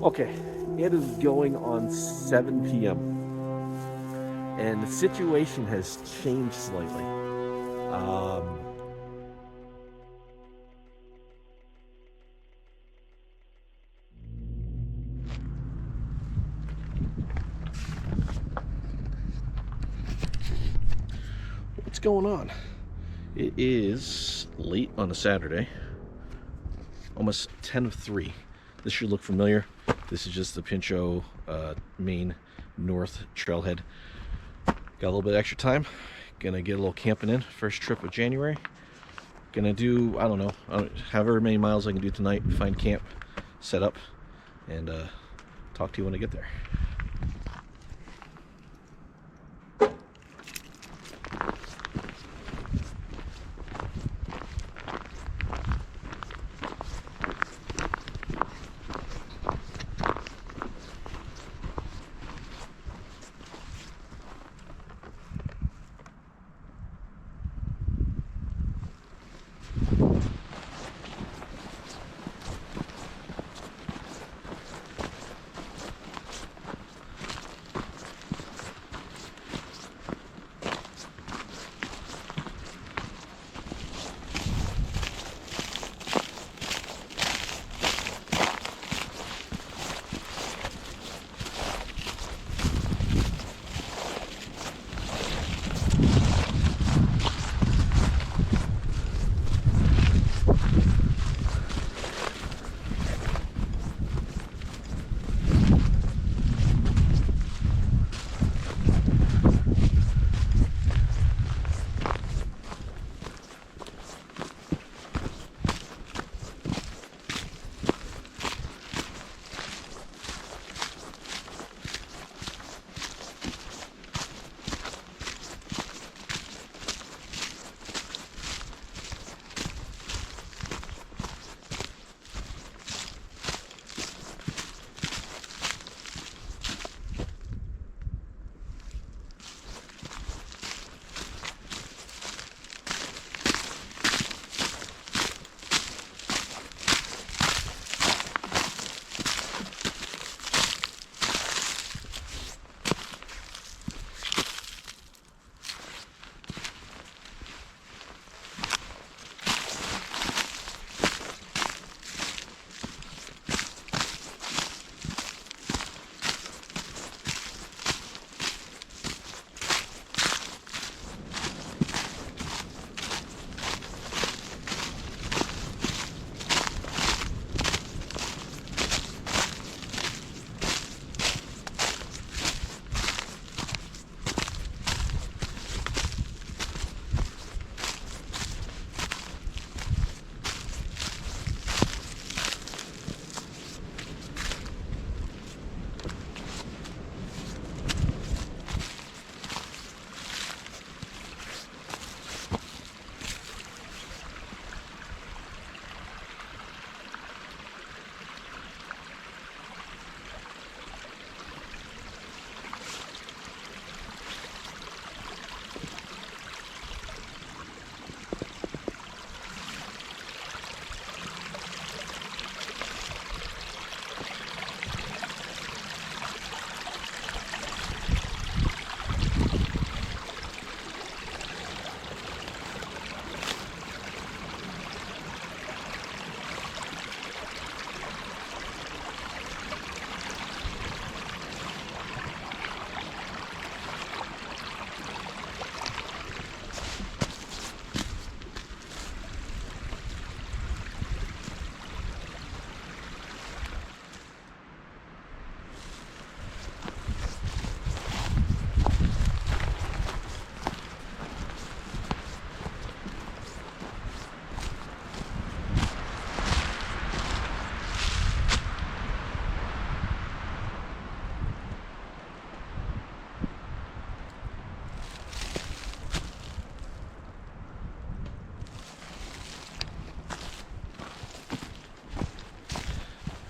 Okay, it is going on 7 p.m. and the situation has changed slightly. What's going on? It is late on a Saturday, almost 10 of 3. This should look familiar. This is just the Pinchot, Maine North trailhead. Got a little bit of extra time. Gonna get a little camping in. First trip of January. Gonna do, I don't know, however many miles I can do tonight. Find camp, set up, and talk to you when I get there.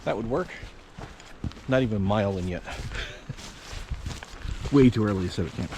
That would work. Not even a mile in yet. Way too early to set up camp.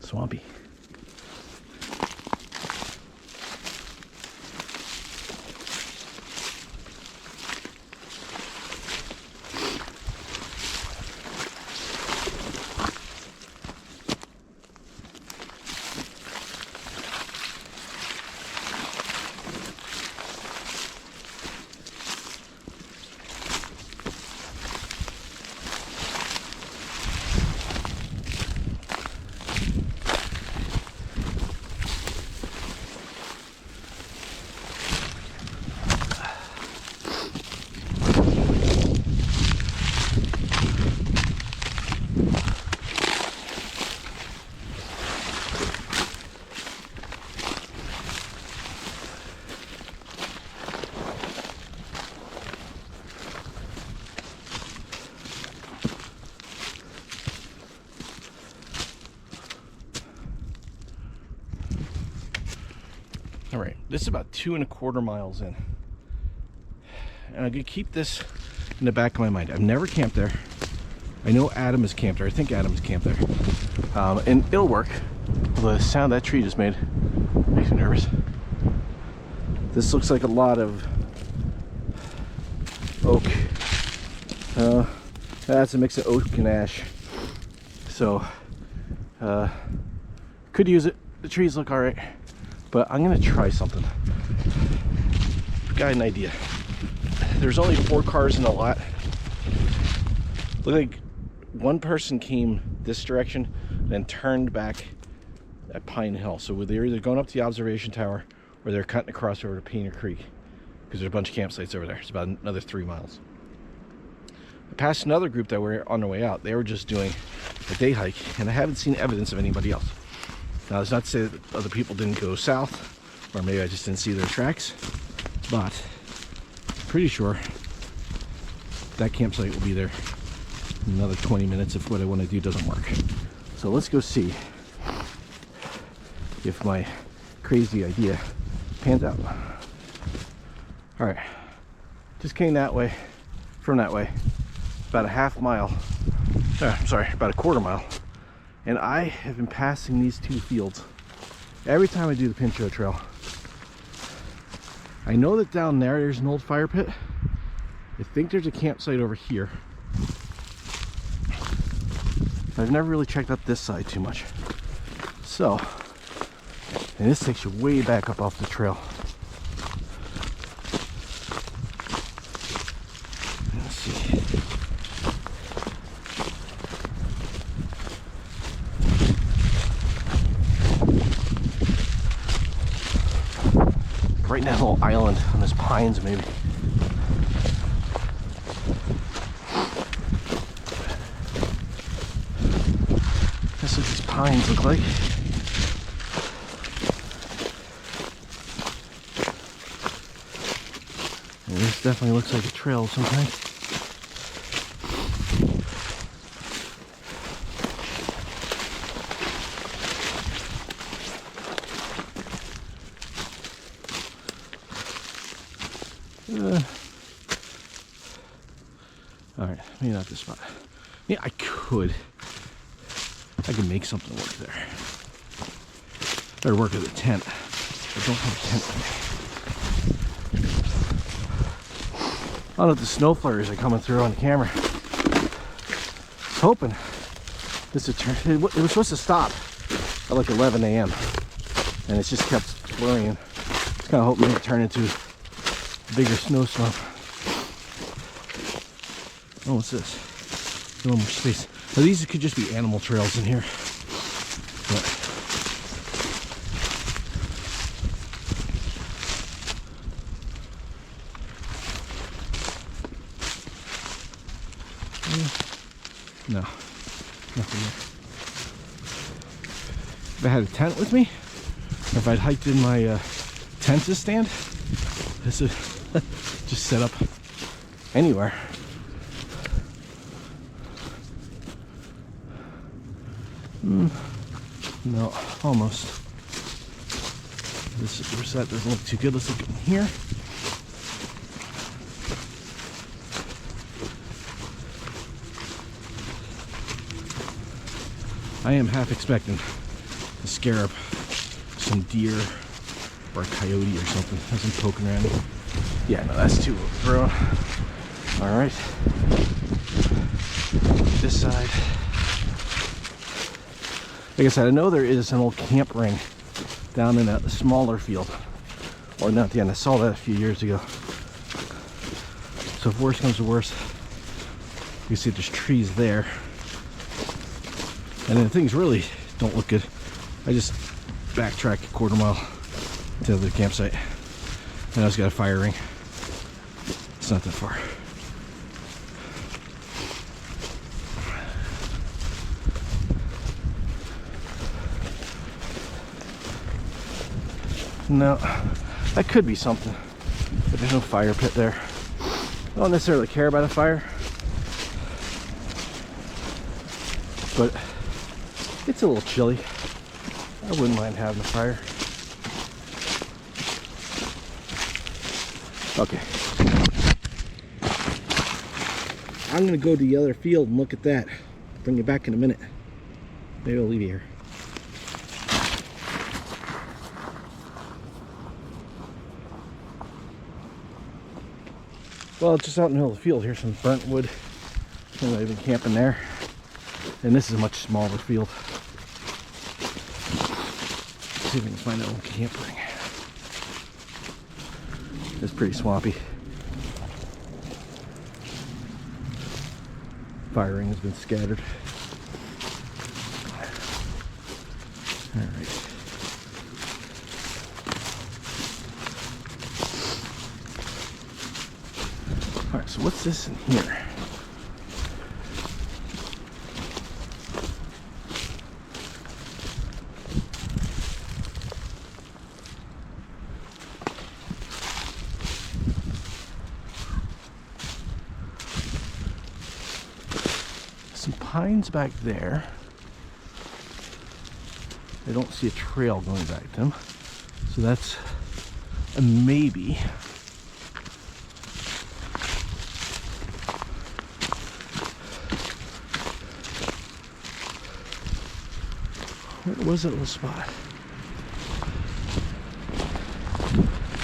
Swampy. All right, this is about 2.25 miles in. And I'm gonna keep this in the back of my mind. I've never camped there. I know Adam has camped there. I think Adam has camped there. And it'll work. Although the sound that tree just made makes me nervous. This looks like a lot of oak. That's a mix of oak and ash. So, could use it. The trees look all right. But I'm gonna try something. Got an idea. There's only 4 cars in the lot. Look like one person came this direction, then turned back at Pine Hill. So they're either going up to the observation tower or they're cutting across over to Painter Creek, because there's a bunch of campsites over there. It's about another 3 miles. I passed another group that were on their way out. They were just doing a day hike, and I haven't seen evidence of anybody else. Now, that's not to say that other people didn't go south, or maybe I just didn't see their tracks, but I'm pretty sure that campsite will be there in another 20 minutes if what I want to do doesn't work. So let's go see if my crazy idea pans out. All right, just came that way, from that way, about a half mile, I'm sorry, about a quarter mile. And I have been passing these 2 fields every time I do the Pinchot trail. I know that down there's an old fire pit. I think there's a campsite over here. I've never really checked out this side too much. So, and this takes you way back up off the trail. Let's see. Right in that little island on this pines, maybe. That's what these pines look like. And this definitely looks like a trail of some kind. All right, maybe not this spot. Yeah, I could make something work there. Better work with a tent. I don't have a tent with me. I don't know if the snow flurries are coming through on the camera. I was hoping this would turn. It was supposed to stop at like 11 a.m. and it's just kept flurrying. Kind of hoping it would turn into a bigger snowstorm. Oh, what's this? A little more space. Now these could just be animal trails in here. But no, nothing there. If I had a tent with me, or if I'd hiked in my tent to stand, this would just set up anywhere. No, almost. This that doesn't look too good. Let's look in here. I am half expecting to scare up some deer or a coyote or something as I'm poking around. Yeah, no, that's too overgrown. All right, this side. Like I said, I know there is an old camp ring down in a smaller field, or not the end. I saw that a few years ago. So if worse comes to worse, you see there's trees there, and then things really don't look good. I just backtrack a quarter mile to the campsite, and I just got a fire ring. It's not that far. No, that could be something, but there's no fire pit there. I don't necessarily care about a fire, but it's a little chilly. I wouldn't mind having a fire. Okay. I'm gonna go to the other field and look at that. Bring you back in a minute. Maybe I'll leave you here. Well, it's just out in the middle of the field. Here's some burnt wood. I've been camping there. And this is a much smaller field. Let's see if we can find that old camp ring. It's pretty swampy. Fire ring has been scattered. All right. All right, so what's this in here? Some pines back there. I don't see a trail going back to them, so that's a maybe. Where was that little spot?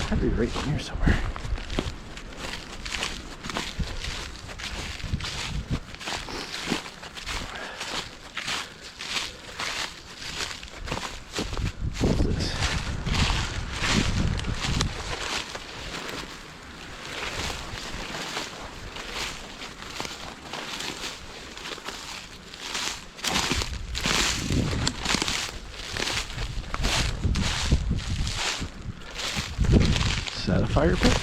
Had to be right in here somewhere. What's this? Is that a fire pit?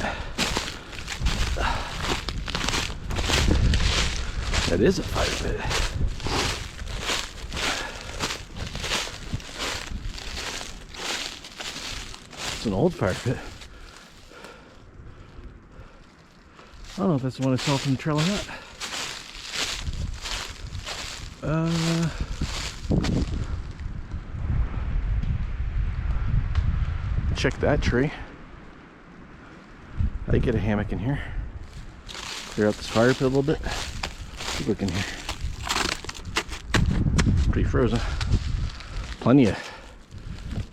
That is a fire pit. It's an old fire pit. I don't know if that's the one I saw from the trail or not. Check that tree. I get a hammock in here. Clear out this fire pit a little bit. Keep looking here. Pretty frozen. Plenty of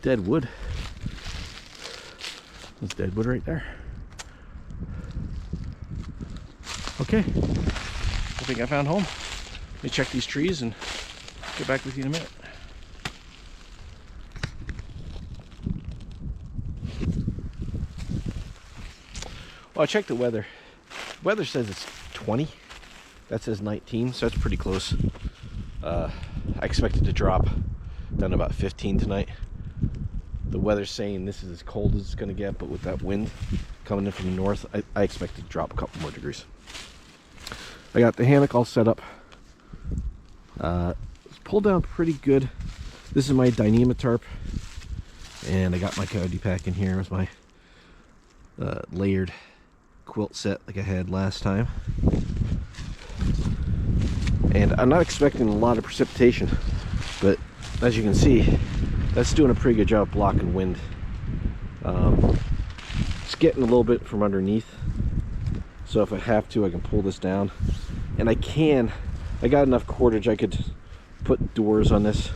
dead wood. There's dead wood right there. Okay. I think I found home. Let me check these trees and get back with you in a minute. Well, I checked the weather. Weather says it's 20. That says 19, so that's pretty close. I expect it to drop down to about 15 tonight. The weather's saying this is as cold as it's going to get, but with that wind coming in from the north, I expect it to drop a couple more degrees. I got the hammock all set up. It's pulled down pretty good. This is my Dyneema tarp, and I got my coyote pack in here with my layered quilt set like I had last time. And I'm not expecting a lot of precipitation, but as you can see, that's doing a pretty good job blocking wind. It's getting a little bit from underneath, so if I have to, I can pull this down. And I got enough cordage I could put doors on this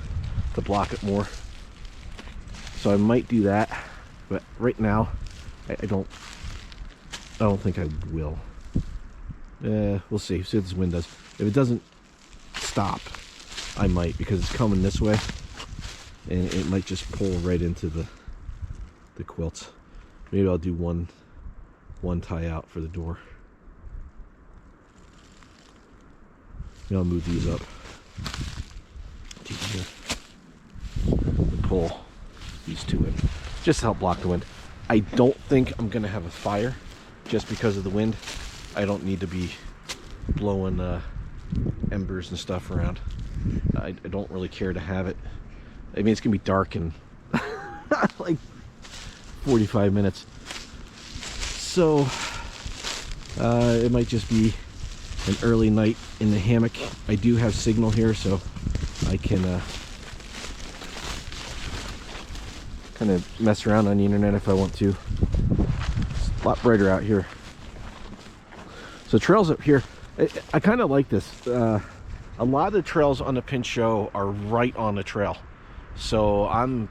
to block it more. So I might do that, but right now I don't think I will. We'll see what this wind does. If it doesn't stop, I might, because it's coming this way and it might just pull right into the quilts. Maybe I'll do one tie out for the door. Maybe I'll move these up to here and pull these two in, just to help block the wind. I don't think I'm gonna have a fire just because of the wind. I don't need to be blowing embers and stuff around. I don't really care to have it. I mean, it's gonna be dark in like 45 minutes, so it might just be an early night in the hammock. I do have signal here, so I can kind of mess around on the internet if I want to. It's a lot brighter out here. So trails up here, I kind of like this. A lot of the trails on the Pinchot are right on the trail, so I'm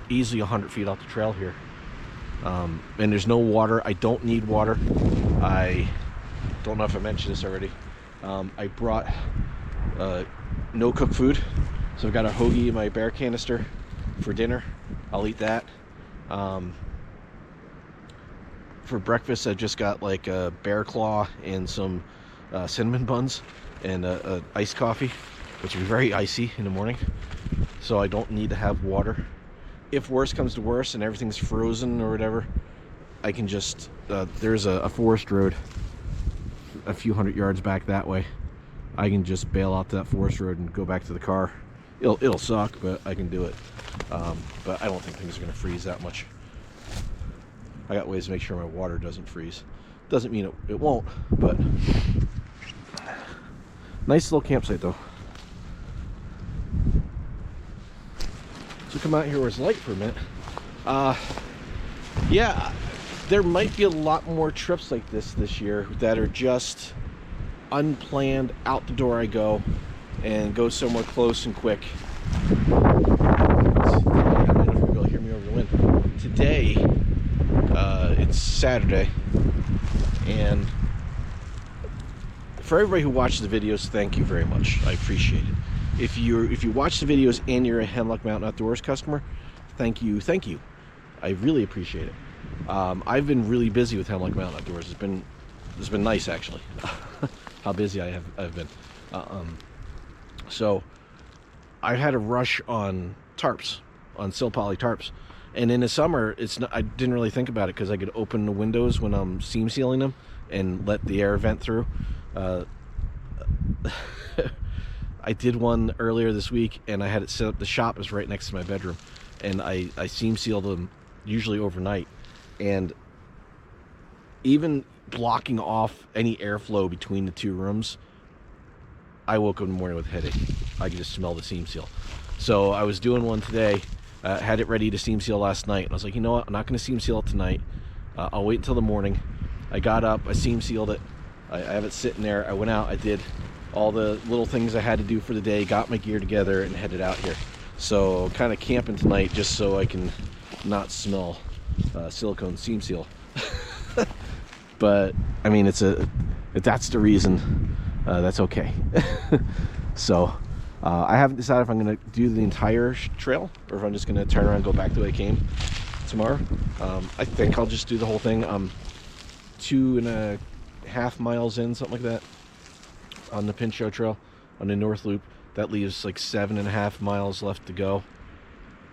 easily 100 feet off the trail here. And there's no water. I don't need water. I don't know if I mentioned this already. I brought no cooked food, so I've got a hoagie in my bear canister for dinner. I'll eat that. For breakfast, I just got like a bear claw and some cinnamon buns and a iced coffee, which is very icy in the morning, so I don't need to have water. If worse comes to worse and everything's frozen or whatever, I can just there's a forest road a few hundred yards back that way. I can just bail out that forest road and go back to the car. It'll suck, but I can do it. But I don't think things are gonna freeze that much. I got ways to make sure my water doesn't freeze. Doesn't mean it won't, but nice little campsite though. So come out here where it's light for a minute. Yeah, there might be a lot more trips like this year that are just unplanned. Out the door I go and go somewhere close and quick. I don't know if you'll be able to hear me over the wind. Today, it's Saturday, and for everybody who watches the videos, thank you very much. I appreciate it. If you watch the videos and you're a Hemlock Mountain Outdoors customer, thank you. I really appreciate it. I've been really busy with Hemlock Mountain Outdoors. It's been nice actually. How busy I've been. So I had a rush on tarps, on sill poly tarps, and in the summer I didn't really think about it because I could open the windows when I'm seam sealing them and let the air vent through. I did one earlier this week and I had it set up. The shop is right next to my bedroom, and I seam sealed them usually overnight, and even blocking off any airflow between the two rooms, I woke up in the morning with a headache. I could just smell the seam seal. So I was doing one today, had it ready to seam seal last night, and I was like, you know what, I'm not going to seam seal it tonight. I'll wait until the morning. I got up, I seam sealed it, I have it sitting there. I went out, I did all the little things I had to do for the day, got my gear together, and headed out here. So kind of camping tonight just so I can not smell silicone seam seal. But I mean, if that's the reason, that's okay. So I haven't decided if I'm going to do the entire trail or if I'm just going to turn around and go back the way I came tomorrow. I think I'll just do the whole thing. 2.5 miles in, something like that, on the Pinchot Trail on the North Loop. That leaves like 7.5 miles left to go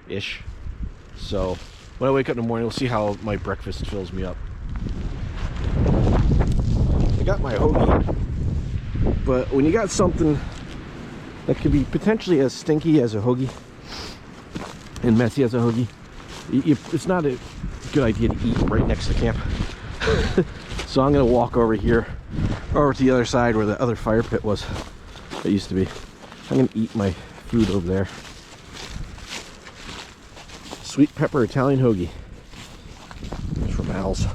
ish. So when I wake up in the morning, we'll see how my breakfast fills me up. I got my hoagie, but when you got something that could be potentially as stinky as a hoagie and messy as a hoagie, it's not a good idea to eat right next to camp. So I'm gonna walk over here, over to the other side where the other fire pit was. It used to be. I'm gonna eat my food over there. Sweet pepper Italian hoagie from Al's.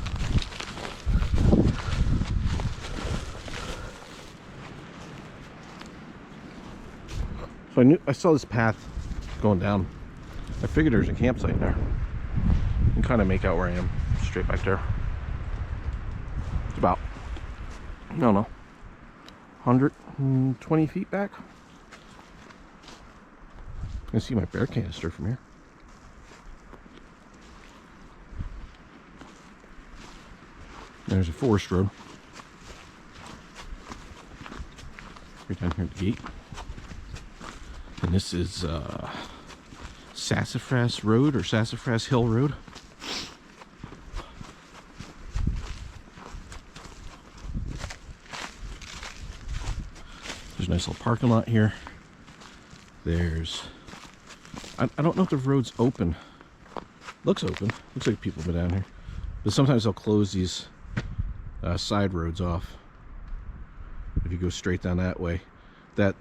So I saw this path going down. I figured there's a campsite there. You can kind of make out where I am, straight back there. It's about, I don't know, 120 feet back. I can see my bear canister from here. There's a forest road. Right down here at the gate. And this is Sassafras Road or Sassafras Hill Road. There's a nice little parking lot here. There's, I don't know if the road's open. Looks open. Looks like people have been down here. But sometimes they'll close these side roads off. If you go straight down that way. That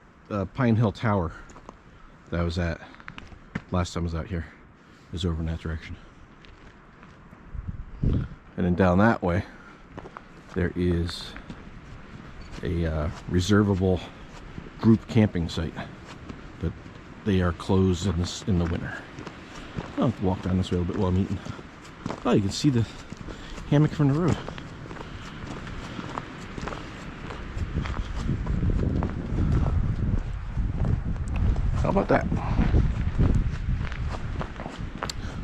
Pine Hill Tower that I was at last time I was out here is over in that direction. And then down that way there is a reservable group camping site, but they are closed in the winter. I'll have to walk down this way a little bit while I'm eating. Oh, you can see the hammock from the road. How about that?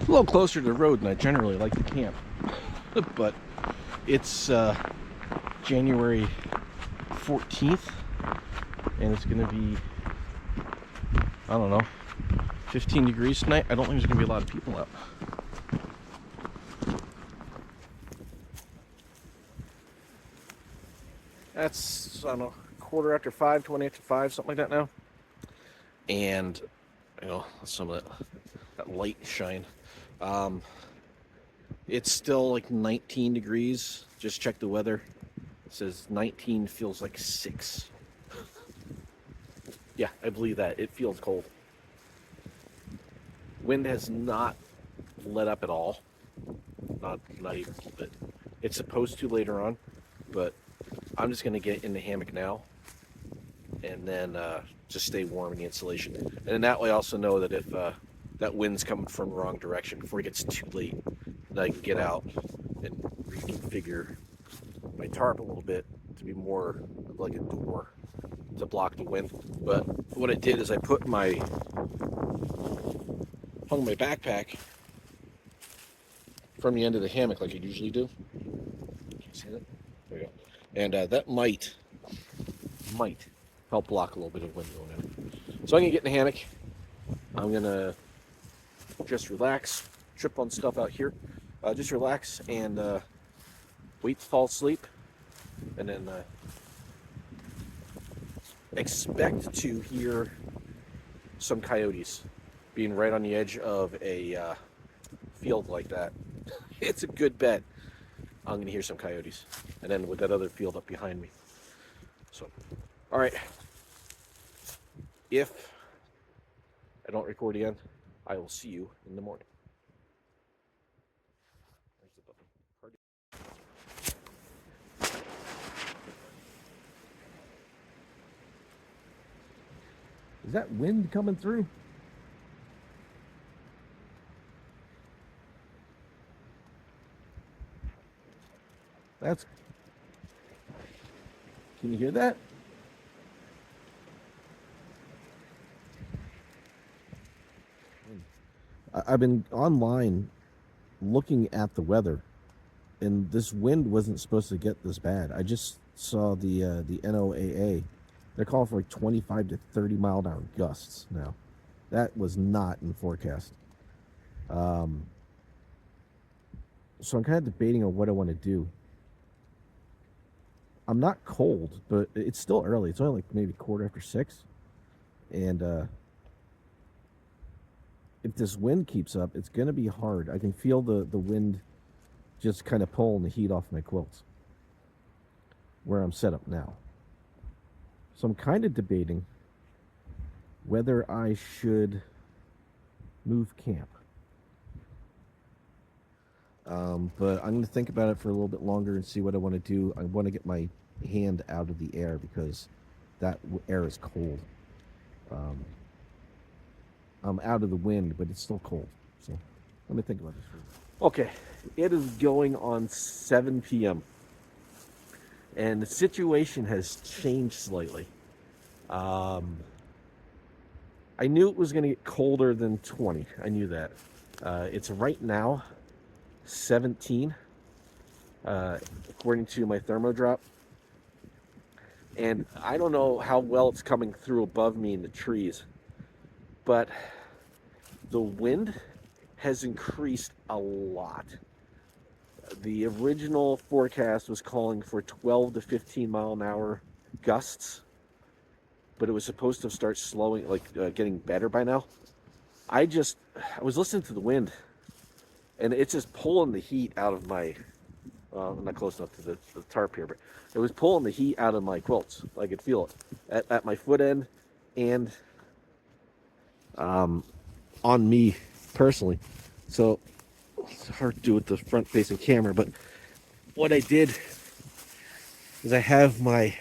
A little closer to the road than I generally like to camp, but it's January 14th, and it's going to be, I don't know, 15 degrees tonight. I don't think there's going to be a lot of people out. That's, I don't know, quarter after 5, 20 after 5, something like that now. And, you know, some of that light shine. It's still like 19 degrees. Just check the weather. It says 19 feels like 6. Yeah, I believe that. It feels cold. Wind has not let up at all. Not even a little bit. It's supposed to later on, but I'm just going to get in the hammock now and then just stay warm in the insulation. And then that way I also know that if that wind's coming from the wrong direction before it gets too late, then I can get out and reconfigure my tarp a little bit to be more like a door to block the wind. But what I did is I put hung my backpack from the end of the hammock like I usually do. Can you see that? There you go. And that might help block a little bit of wind going in. So I'm gonna get in the hammock. I'm gonna just relax, trip on stuff out here, just relax and wait to fall asleep, and then expect to hear some coyotes being right on the edge of a field like that. It's a good bet I'm gonna hear some coyotes, and then with that other field up behind me. So, all right. If I don't record again, I will see you in the morning. There's the button. Is that wind coming through? That's... Can you hear that? I've been online looking at the weather, and this wind wasn't supposed to get this bad. I just saw the NOAA. They're calling for like 25 to 30 mile an hour gusts now. That was not in the forecast. So I'm kind of debating on what I want to do. I'm not cold, but it's still early. It's only like maybe 6:15. And if this wind keeps up, it's going to be hard. I can feel the wind just kind of pulling the heat off my quilts where I'm set up now. So I'm kind of debating whether I should move camp. But I'm going to think about it for a little bit longer and see what I want to do. I want to get my hand out of the air because that air is cold. out of the wind, but it's still cold. So let me think about this for a minute. Okay, it is going on 7 p.m. and the situation has changed slightly. I knew it was going to get colder than 20. I knew that. It's right now 17, according to my thermodrop. And I don't know how well it's coming through above me in the trees, but the wind has increased a lot. The original forecast was calling for 12 to 15 mile an hour gusts, but it was supposed to start slowing, getting better by now. I was listening to the wind, and it's just pulling the heat out of my, I'm not close enough to the tarp here, but it was pulling the heat out of my quilts. I could feel it at my foot end and on me personally. So it's hard to do with the front facing camera, but what I did is I have my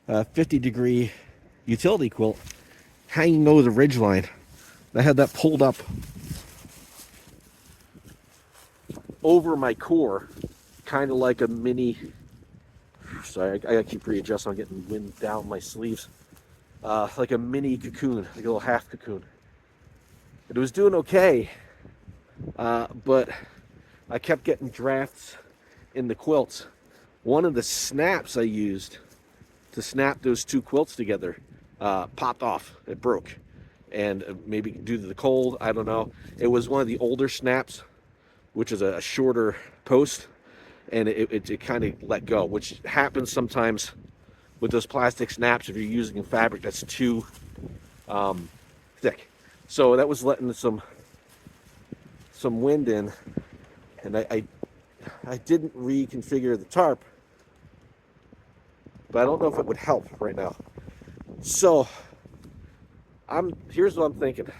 50-degree utility quilt hanging over the ridge line. I had that pulled up over my core, kind of like a mini, sorry, I gotta keep readjusting, I'm getting wind down my sleeves, like a mini cocoon, like a little half cocoon. It was doing okay, but I kept getting drafts in the quilts. One of the snaps I used to snap those two quilts together popped off. It broke, and maybe due to the cold, I don't know. It was one of the older snaps, which is a shorter post, and it kind of let go, which happens sometimes with those plastic snaps if you're using fabric that's too thick. So that was letting some wind in, and I didn't reconfigure the tarp, but I don't know if it would help right now. So here's what I'm thinking.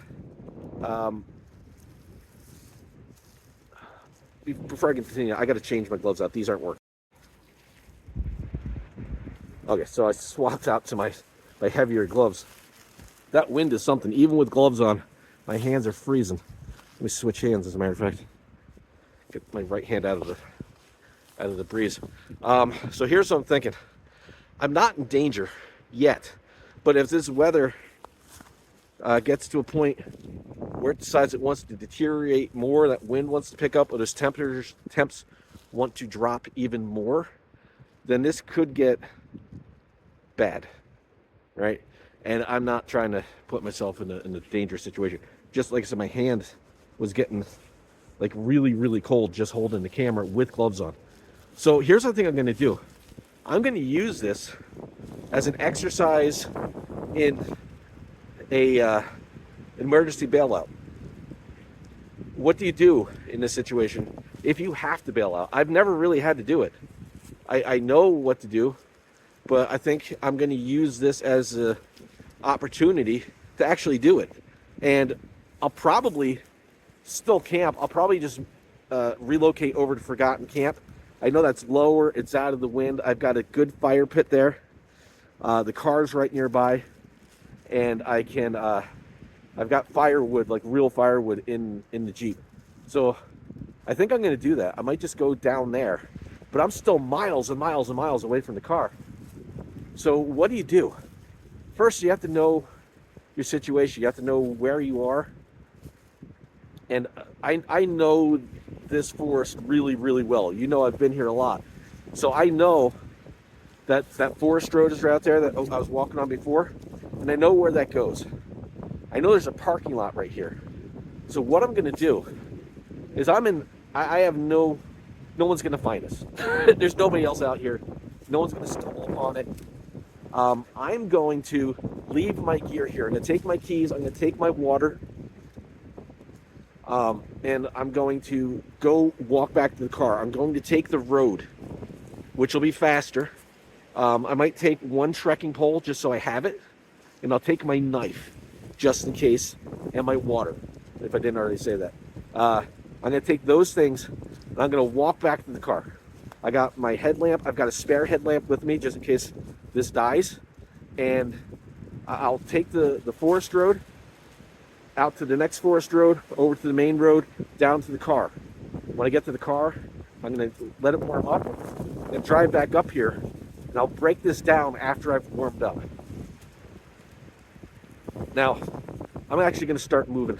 Before I continue, I got to change my gloves out. These aren't working. Okay, so I swapped out to my heavier gloves. That wind is something. Even with gloves on, my hands are freezing. Let me switch hands, as a matter of fact. Get my right hand out of the breeze. So here's what I'm thinking. I'm not in danger yet, but if this weather gets to a point where it decides it wants to deteriorate more, that wind wants to pick up, or those temps want to drop even more, then this could get bad, right? And I'm not trying to put myself in a dangerous situation. Just like I said, my hand was getting like really, really cold just holding the camera with gloves on. So here's what I think I'm going to do. I'm going to use this as an exercise in a emergency bailout. What do you do in this situation if you have to bail out? I've never really had to do it. I know what to do, but I think I'm going to use this as an opportunity to actually do it. And I'll probably still camp. I'll probably just relocate over to Forgotten Camp. I know that's lower. It's out of the wind. I've got a good fire pit there. The car's right nearby. And I can, I've got firewood, like real firewood in the Jeep. So I think I'm going to do that. I might just go down there. But I'm still miles and miles and miles away from the car. So what do you do? First, you have to know your situation. You have to know where you are. And I know this forest really, really well. You know, I've been here a lot. So I know that forest road is right out there that I was walking on before. And I know where that goes. I know there's a parking lot right here. So what I'm going to do is I have no one's going to find us. There's nobody else out here. No one's going to stumble upon it. I'm going to leave my gear here. I'm going to take my keys. I'm going to take my water. And I'm going to go walk back to the car. I'm going to take the road, which will be faster. I might take one trekking pole just so I have it. And I'll take my knife just in case, and my water, if I didn't already say that. I'm going to take those things, and I'm going to walk back to the car. I got my headlamp. I've got a spare headlamp with me just in case this dies. And I'll take the forest road, out to the next forest road, over to the main road, down to the car. When I get to the car, I'm going to let it warm up and drive back up here, and I'll break this down after I've warmed up. Now, I'm actually going to start moving.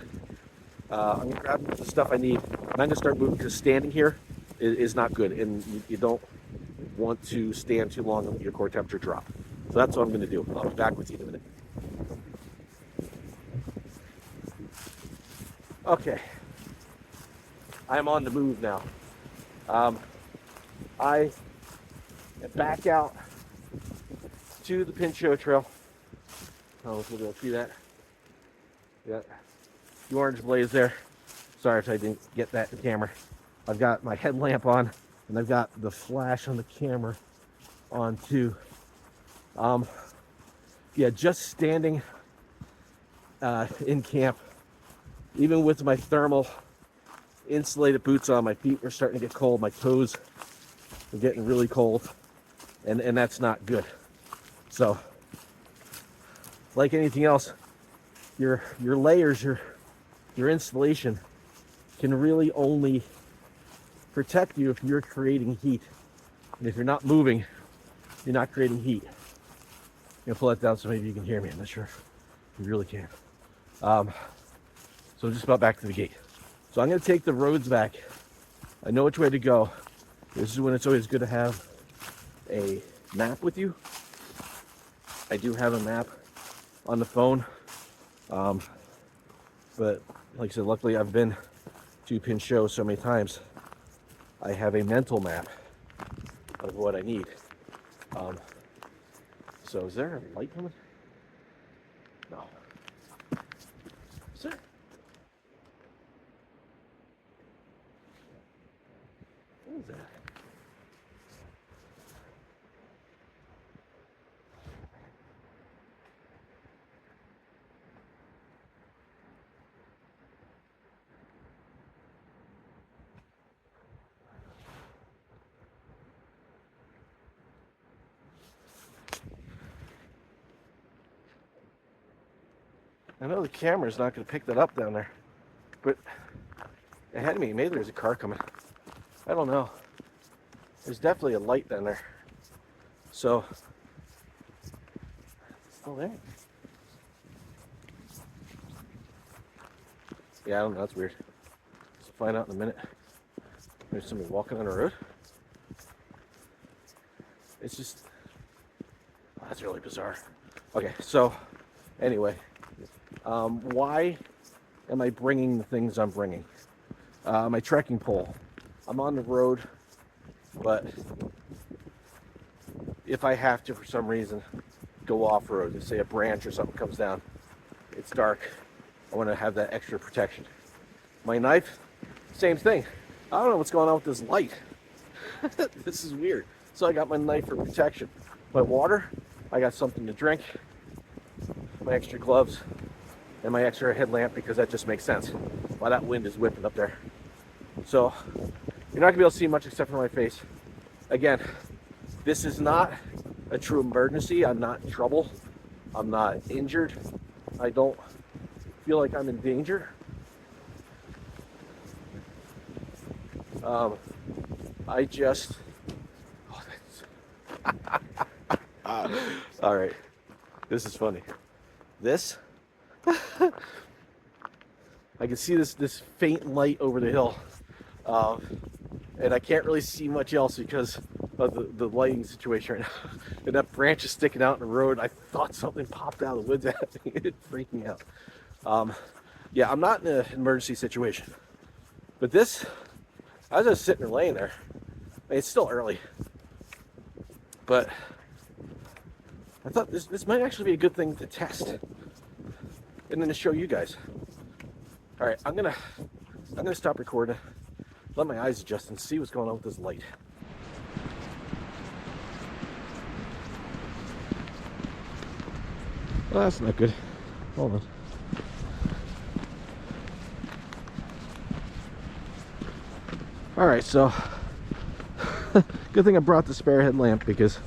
I'm going to grab the stuff I need, and I'm going to start moving because standing here is not good, and you don't want to stand too long and let your core temperature drop. So that's what I'm going to do. I'll be back with you in a minute. Okay, I'm on the move now. I back out to the Pinchot trail. I don't know if you'll be able to see that. Yeah, the orange blaze there. Sorry if I didn't get that in camera. I've got my headlamp on, and I've got the flash on the camera on too. Yeah, just standing in camp, even with my thermal insulated boots on, my feet were starting to get cold. My toes were getting really cold, and that's not good. So, like anything else, your layers, your insulation can really only protect you if you're creating heat. And if you're not moving, you're not creating heat. I'm gonna pull that down so maybe you can hear me. I'm not sure if you really can. So just about back to the gate. So I'm gonna take the roads back. I know which way to go. This is when it's always good to have a map with you. I do have a map on the phone. But like I said, luckily I've been to Pinchot so many times. I have a mental map of what I need. So is there a light coming? No. Is there? What is that? I know the camera's not going to pick that up down there, but ahead of me, maybe there's a car coming. I don't know. There's definitely a light down there. So, it's still there. Yeah, I don't know. That's weird. Let's find out in a minute. There's somebody walking on the road. It's just, oh, that's really bizarre. Okay, so anyway. Why am I bringing the things I'm bringing? My trekking pole. I'm on the road, but if I have to, for some reason, go off-road, say a branch or something comes down, it's dark, I want to have that extra protection. My knife, same thing. I don't know what's going on with this light. This is weird. So I got my knife for protection. My water, I got something to drink, my extra gloves, and my extra headlamp, because that just makes sense while that wind is whipping up there. So you're not gonna be able to see much except for my face. Again, this is not a true emergency. I'm not in trouble. I'm not injured. I don't feel like I'm in danger. I just, all right, this is funny. This, I can see this faint light over the hill, and I can't really see much else because of the lighting situation right now. And that branch is sticking out in the road. I thought something popped out of the woods at me. It freaked me out. Yeah, I'm not in an emergency situation, but this, I was just sitting there laying there. I mean, it's still early, but I thought this might actually be a good thing to test and then to show you guys. All right, I'm gonna stop recording, let my eyes adjust, and see what's going on with this light. Well, that's not good. Hold on. All right, so good thing I brought the spare headlamp, because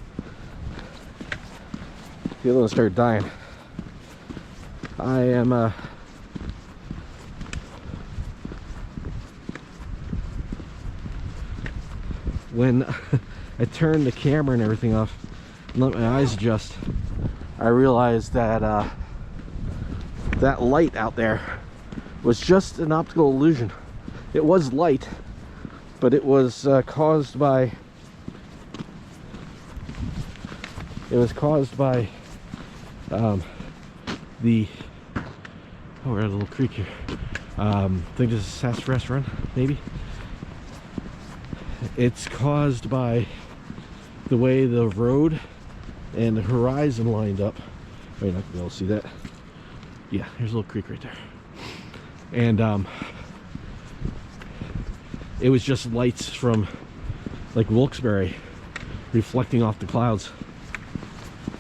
the other one started dying. I am when I turned the camera and everything off and let my eyes adjust, I realized that that light out there was just an optical illusion. It was light, but it was caused by the we're at a little creek here. I think this is Sassafras Run, maybe. It's caused by the way the road and the horizon lined up. Oh, you're not gonna be able to see that. Yeah, here's a little creek right there. And it was just lights from like Wilkes-Barre reflecting off the clouds,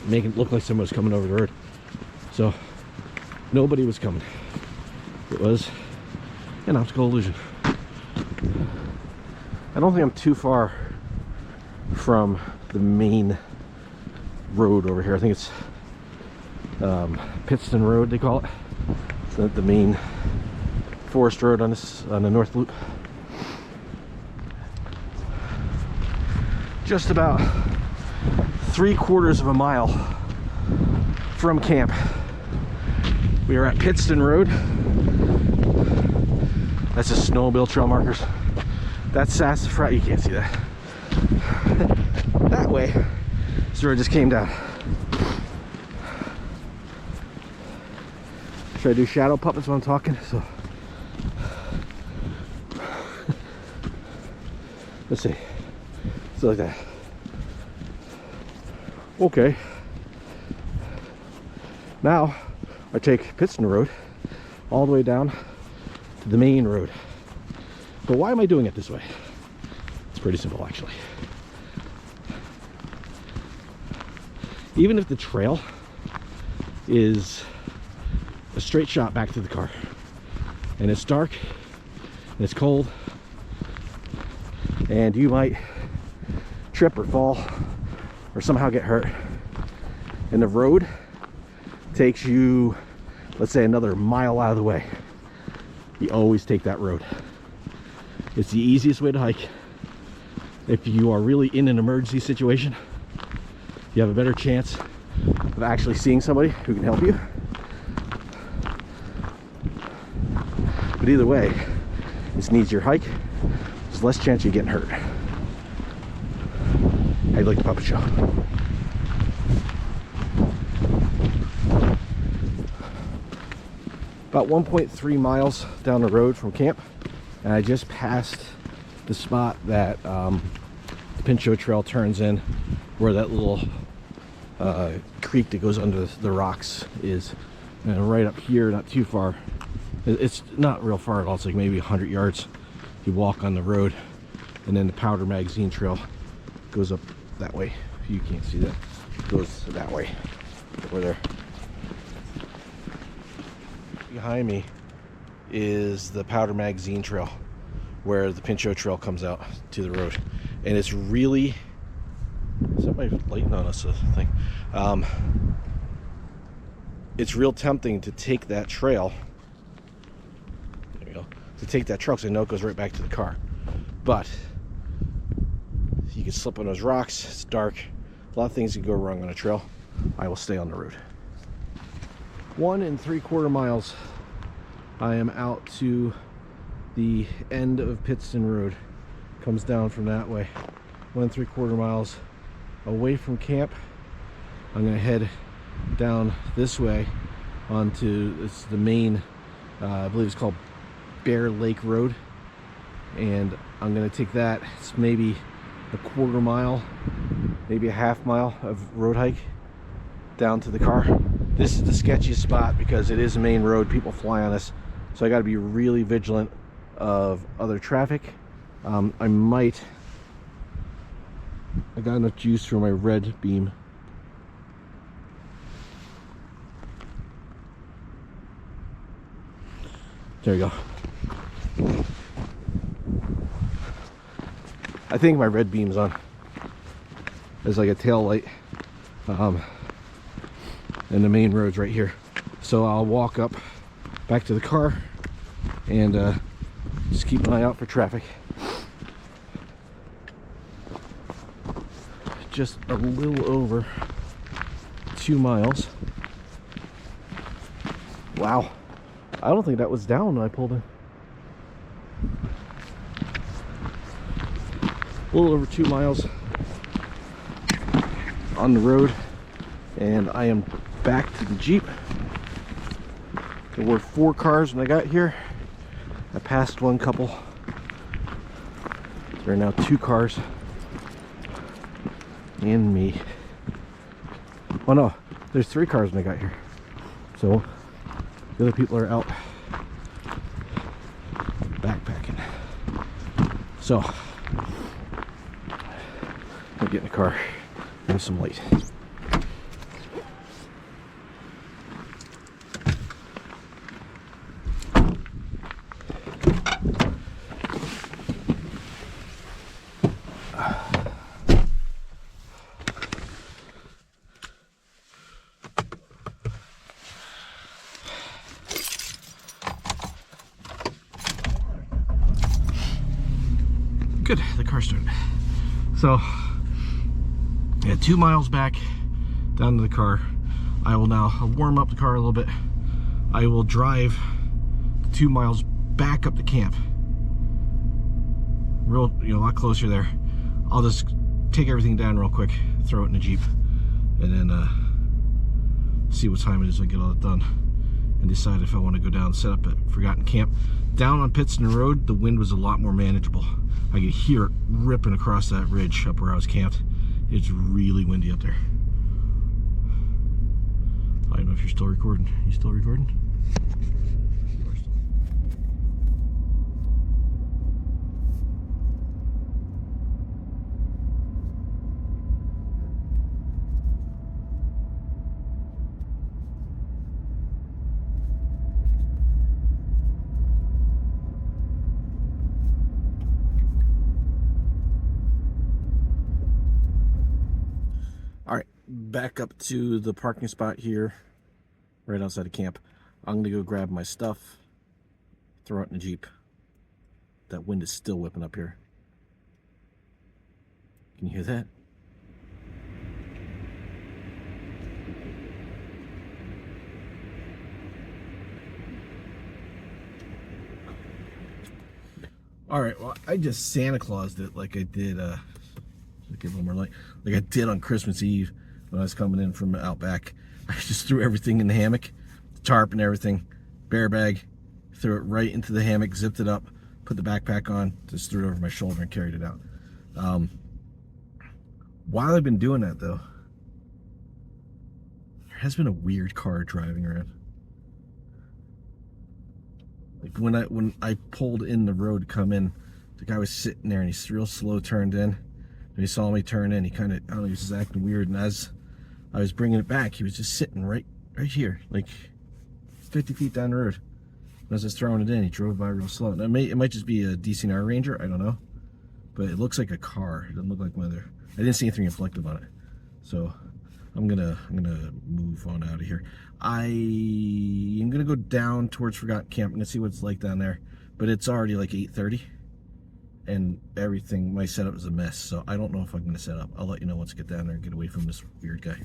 making it look like someone was coming over the road. So nobody was coming. It was an optical illusion. I don't think I'm too far from the main road over here. I think it's Pittston Road, they call it. It's the main forest road on the North Loop. Just about 3/4 of a mile from camp. We are at Pittston Road. That's the snowmobile trail markers. That's Sassafras. You can't see that. That way, this road just came down. Should I do shadow puppets while I'm talking? So let's see. So like that. Okay. Now I take Pittston Road all the way down to the main road. But why am I doing it this way? It's pretty simple, actually. Even if the trail is a straight shot back to the car, and it's dark, and it's cold, and you might trip or fall or somehow get hurt, and the road takes you, let's say, another mile out of the way, you always take that road. It's the easiest way to hike. If you are really in an emergency situation, you have a better chance of actually seeing somebody who can help you. But either way, it's an easier hike. There's less chance of you getting hurt. How you like the puppet show? About 1.3 miles down the road from camp, and I just passed the spot that the Pinchot Trail turns in, where that little creek that goes under the rocks is. And right up here, not too far, it's not real far at all, it's like maybe 100 yards. You walk on the road, and then the Powder Magazine Trail goes up that way. You can't see that. It goes that way, over there. Behind me is the Powder Magazine Trail, where the Pinchot Trail comes out to the road. And it's really, is that my lighting on us thing? It's real tempting to take that trail. There we go. To take that trail, because I know it goes right back to the car. But you can slip on those rocks. It's dark. A lot of things can go wrong on a trail. I will stay on the road. 1 3/4 miles. I am out to the end of Pittston Road. Comes down from that way. 1 3/4 miles away from camp. I'm gonna head down this way onto the main, I believe it's called Bear Lake Road, and I'm gonna take that. It's maybe a 1/4 mile, maybe a 1/2 mile of road hike down to the car. This is the sketchiest spot because it is a main road. People fly on us, so I got to be really vigilant of other traffic. I got enough juice for my red beam. There you go. I think my red beam's on. There's like a tail light. And the main road's right here. So I'll walk up back to the car and just keep an eye out for traffic. just a little over 2 miles. Wow, I don't think that was down when I pulled in. A little over 2 miles on the road, and I am back to the Jeep. There were 4 cars when I got here. I passed one couple. There are now 2 cars and me. Oh no, there's 3 cars when I got here. So the other people are out backpacking. So I'll get in the car and some light. Good, the car started. So, yeah, 2 miles back down to the car. I will now warm up the car a little bit. I will drive 2 miles back up to camp. Real, a lot closer there. I'll just take everything down real quick, throw it in the Jeep, and then see what time it is when I get all that done, and decide if I want to go down and set up at Forgotten Camp. Down on Pittston Road, the wind was a lot more manageable. I could hear it ripping across that ridge up where I was camped. It's really windy up there. I don't know if you're still recording. You still recording? You are still. All right, back up to the parking spot here, right outside of camp. I'm gonna go grab my stuff, throw it in the Jeep. That wind is still whipping up here. Can you hear that? All right, well, I just Santa Claused it like I did, give a little more light, like I did on Christmas Eve when I was coming in from out back. I just threw everything in the hammock, the tarp and everything, bear bag, threw it right into the hammock, zipped it up, put the backpack on, just threw it over my shoulder and carried it out. While I've been doing that though, there has been a weird car driving around. Like when I pulled in the road to come in, the guy was sitting there and he's real slow turned in. And he saw me turn in, he kind of, I don't know, he was just acting weird. And as I was bringing it back, he was just sitting right here, like 50 feet down the road. And as I was throwing it in, he drove by real slow. Now, it might just be a DCNR Ranger, I don't know. But it looks like a car. It doesn't look like one of their, I didn't see anything reflective on it. So I'm gonna move on out of here. I am gonna go down towards Forgotten Camp. I'm gonna see what it's like down there. But it's already like 8:30. And everything, my setup is a mess, so I don't know if I'm going to set up. I'll let you know once I get down there and get away from this weird guy.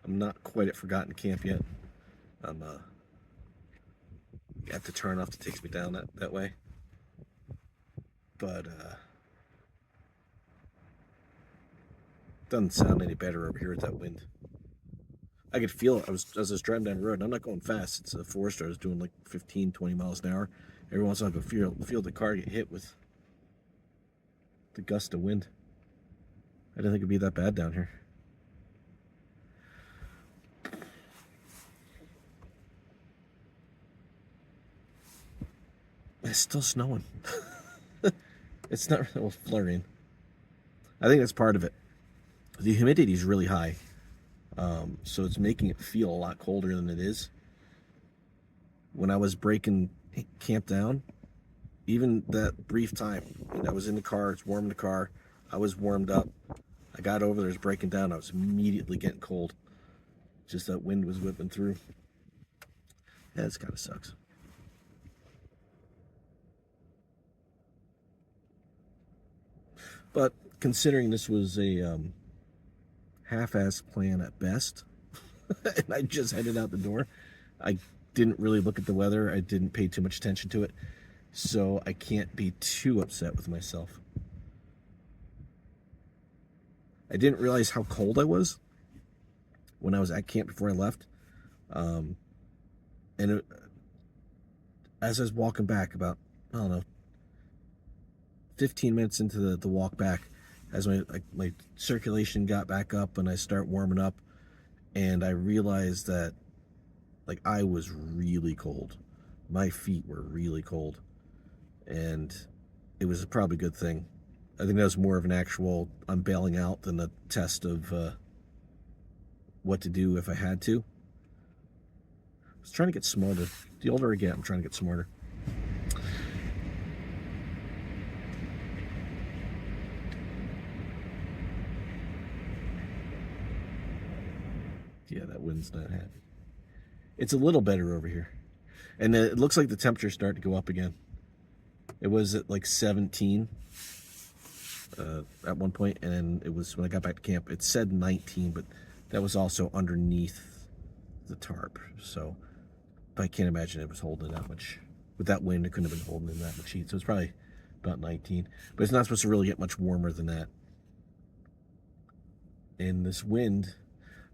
I'm not quite at Forgotten Camp yet. I'm got the turn off that takes me down that way. But doesn't sound any better over here with that wind. I could feel it. As I was driving down the road, and I'm not going fast. It's a Forester. I was doing like 15, 20 miles an hour. Every once in a while, I could feel the car get hit with the gust of wind. I didn't think it'd be that bad down here. It's still snowing. It's not really flurrying. I think that's part of it. The humidity is really high, so it's making it feel a lot colder than it is. When I was breaking camp down, even that brief time, I was in the car, it's warm in the car, I was warmed up, I got over there, it was breaking down, I was immediately getting cold. Just that wind was whipping through. Yeah, this kind of sucks. But considering this was a half-ass plan at best, and I just headed out the door, I didn't really look at the weather. I didn't pay too much attention to it. So I can't be too upset with myself. I didn't realize how cold I was when I was at camp before I left. And as I was walking back, about, I don't know, 15 minutes into the walk back, as my circulation got back up and I start warming up, and I realized that I was really cold. My feet were really cold, and it was probably a good thing. I think that was more of an actual I'm bailing out than a test of what to do if I had to. I was trying to get smarter. The older I get, I'm trying to get smarter. Yeah, that wind's not happy. It's a little better over here. And it looks like the temperature's starting to go up again. It was at 17 at one point, and then it was, when I got back to camp, it said 19, but that was also underneath the tarp. So I can't imagine it was holding that much. With that wind, it couldn't have been holding in that much heat. So it's probably about 19. But it's not supposed to really get much warmer than that. And this wind,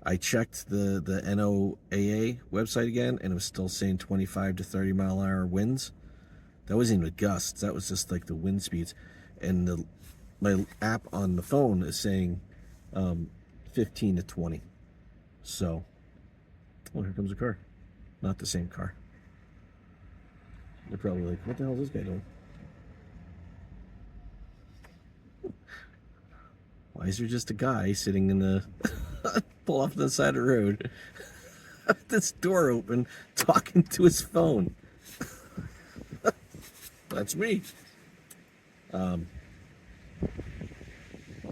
I checked the NOAA website again, and it was still saying 25 to 30 mile an hour winds. That wasn't even gusts. That was just the wind speeds. And my app on the phone is saying 15 to 20. So, oh, here comes a car. Not the same car. They're probably like, what the hell is this guy doing? Why is there just a guy sitting in the pull off the side of the road, this door open, talking to his phone? That's me.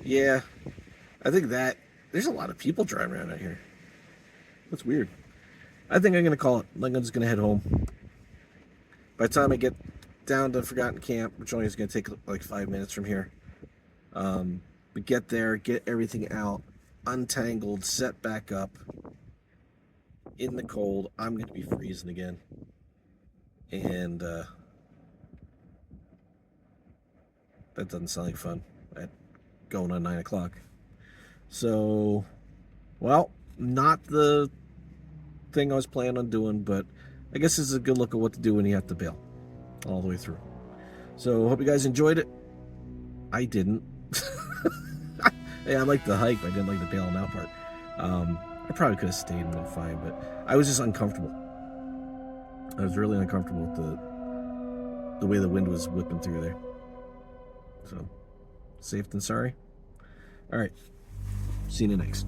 Yeah, I think that there's a lot of people driving around out here. That's weird. I think I'm gonna call it. I'm just gonna head home. By the time I get down to Forgotten Camp, which only is gonna take 5 minutes from here, we get there, get everything out, untangled, set back up. In the cold, I'm gonna be freezing again, and that doesn't sound like fun. Going on 9 o'clock. So, well, not the thing I was planning on doing, but I guess this is a good look at what to do when you have to bail all the way through. So, hope you guys enjoyed it. I didn't. Hey, I liked the hike, but I didn't like the bailing out part. I probably could have stayed and been fine, but I was just uncomfortable. I was really uncomfortable with the way the wind was whipping through there. So, safe than sorry. All right. See you next.